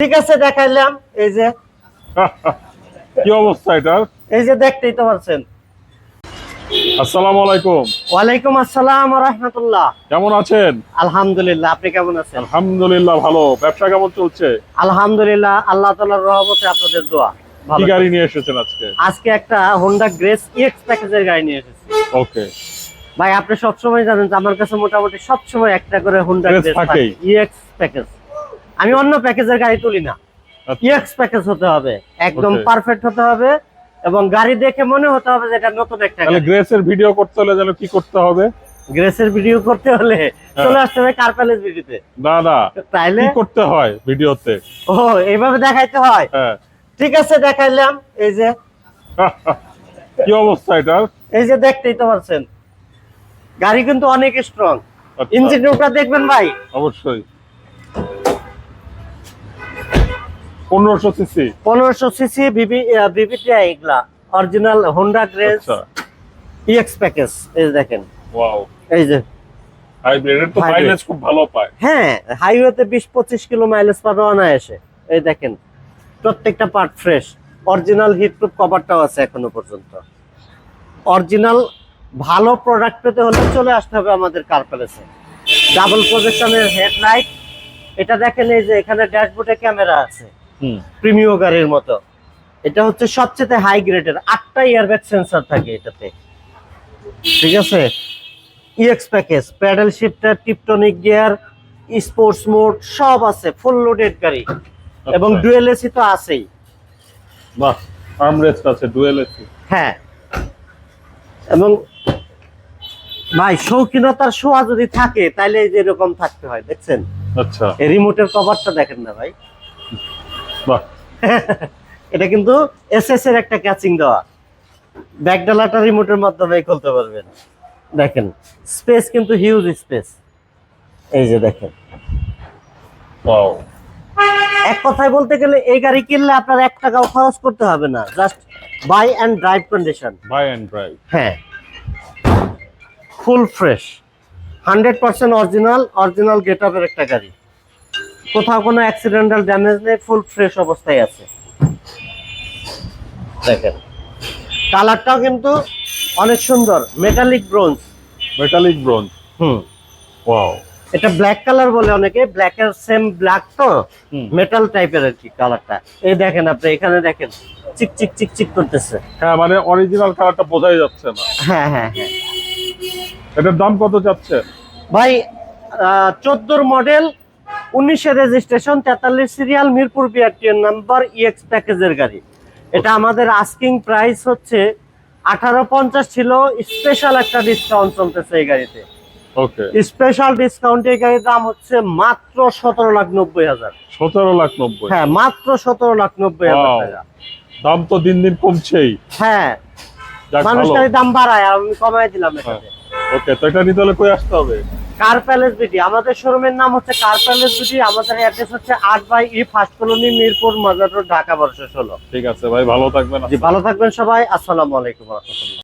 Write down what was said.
ঠিক আছে, দেখাইলাম। এই যে কি অবস্থা এটার? এই যে দেখতেই তো পারছেন। আসসালামু আলাইকুম। ওয়ালাইকুম আসসালাম ওয়া রাহমাতুল্লাহ। কেমন আছেন? আলহামদুলিল্লাহ, আপনি কেমন আছেন? আলহামদুলিল্লাহ ভালো। ব্যবসা কেমন চলছে? আলহামদুলিল্লাহ, আল্লাহ তাআলার রহমতে, আপনাদের দোয়া। কি ভালো গাড়ি চলছে। নিয়ে এসেছেন আজকে? আজকে একটা হোন্ডা গ্রেস ইএক্স প্যাকেজের গাড়ি নিয়ে এসেছি। ওকে। ভাই, আপনি সবসময় জানেন যে আমার কাছে মোটামুটি সবসময় একটা করে হোন্ডা Grace গ্রেস থাকে, থাকেই। EX package. আমি অন্য প্যাকেজের গাড়ি তুলি না, আচ্ছা। ইএক্স প্যাকেজ হতে হবে, একদম Okay. পারফেক্ট হতে হবে, এবং গাড়ি দেখে মনে হতে হবে যে এটা নতুন একটা তাহলে গাড়ি। গ্রেসের ভিডিও করতে হলে যেন কি করতে হবে? গ্রেসের ভিডিও করতে হলে চলে আসতে হবে কার প্যালেস ভিডিওতে। না না, তাইলে কি করতে হয় ভিডিওতে? ও, এইভাবে দেখাইতে হয়। হ্যাঁ। ঠিক আছে, দেখাইলাম। এই যে কি অবস্থা এটার? এই যে দেখতেই তো পারছেন, গাড়ি কিন্তু অনেক স্ট্রং। আচ্ছা। ইঞ্জিন রুমটা দেখবেন ভাই। অবশ্যই 1500 সিসি। 1500 সিসি বিবিটিআই, এগুলা অরিজিনাল হোন্ডা গ্রেস আচ্ছা। EX package. এই যে দেখেন, ওয়াও। এই যে হাইব্রিডের তো Hybrid। মাইলেজ খুব ভালো পায়। হ্যাঁ, হাইওয়েতে 20-25 কিলো মাইলেজ পাবে অনায়াসে। এই দেখেন, প্রত্যেকটা পার্ট ফ্রেশ। অরিজিনাল হিটপ্রুফ কভারটাও আছে এখনো পর্যন্ত। অরিজিনাল ভালো প্রোডাক্ট পেতে হলে চলে আসতে হবে আমাদের কার প্যালেসে। ডাবল প্রজেকশনের হেডলাইট, এটা দেখেন। এই যে এখানে ড্যাশবোর্ডে ক্যামেরা আছে, প্রিমিয়াম গাড়ির মতো। এটা হচ্ছে সবচেয়ে হাই গ্রেডের, 8টা এয়ারব্যাগ সেন্সর থাকে এটাতে। ঠিক আছে, EX package, pedal shifter, Tiptronic gear, sports mode সব আছে, ফুল লোডেড গাড়ি। এবং ডুয়েল এসি তো আছেই। বাহ, আর্মরেস্ট আছে, ডুয়েল এসি। হ্যাঁ, এবং ভাই শৌখিনতার ছোঁয়া যদি থাকে তাহলে এই যে এরকম থাকতে হয়, দেখছেন? আচ্ছা। এই রিমোটের কভারটা দেখেন না ভাই। বাহ। এটা কিন্তু এসএস এর একটা ক্যাচিং দেওয়া, ব্যাকডালাটা রিমোটের মাধ্যমে খুলতে পারবেন। দেখেন, স্পেস কিন্তু হিউজ স্পেস। এই যে দেখেন, ওয়াও। এক কথায় বলতে গেলে এই গাড়ি কিনলে আপনার 1 টাকাও খরচ করতে হবে না, just buy and drive condition. Buy and drive. হ্যাঁ, ফুল ফ্রেশ, 100% অরিজিনাল গেটআপের একটা গাড়ি। কোথাও কোনো অ্যাক্সিডেন্টাল ড্যামেজ নেই, ফুল ফ্রেশ অবস্থায় আছে। দেখেন, কালারটাও কিন্তু অনেক সুন্দর, metallic bronze. Metallic bronze. Wow. এটা ব্ল্যাক কালার বলে অনেকে, ব্ল্যাকের সেম ব্ল্যাক তো, মেটাল টাইপের আর কি কালারটা। এই দেখেন, আপনি এখানে দেখেন চিক চিক চিক চিক করতেছে। হ্যাঁ, মানে অরিজিনাল কালারটা বোঝাই যাচ্ছে না। হ্যাঁ হ্যাঁ হ্যাঁ। এটার দাম কত যাচ্ছে ভাই, 14 মডেল, 19-এর রেজিস্ট্রেশন, 43 সিরিয়াল, মিরপুর বিআরটিএর নাম্বার, ইএক্স প্যাকেজের গাড়ি। এটা আমাদের আস্কিং প্রাইস হচ্ছে 1850 ছিল। স্পেশাল একটা ডিসকাউন্ট চলতেছে এই গাড়িতে। ওকে। স্পেশাল ডিসকাউন্ট এই গাড়ির দাম হচ্ছে মাত্র 17,90,000। 17,90,000। হ্যাঁ, মাত্র 17,90,000 টাকা। দাম তো দিন দিন কমছেই। হ্যাঁ, যাক, মানুষ ভালো। খালি দাম বাড়ায়, আর আমি কমাই দিলাম এখানে। ওকে, তো এটা নিতে হলে কই আসতে হবে? কার প্যালেস বিডি, আমাদের শোরুমের নাম হচ্ছে কার প্যালেস বিডি। আমাদের অ্যাড্রেস হচ্ছে 8/E ফার্স্ট কলোনি, মিরপুর মাজার রোড, ঢাকা 1216। ঠিক আছে ভাই, ভালো থাকবেন। জি, ভালো থাকবেন সবাই। আসসালামু আলাইকুম ওয়া রাহমাতুল্লাহ।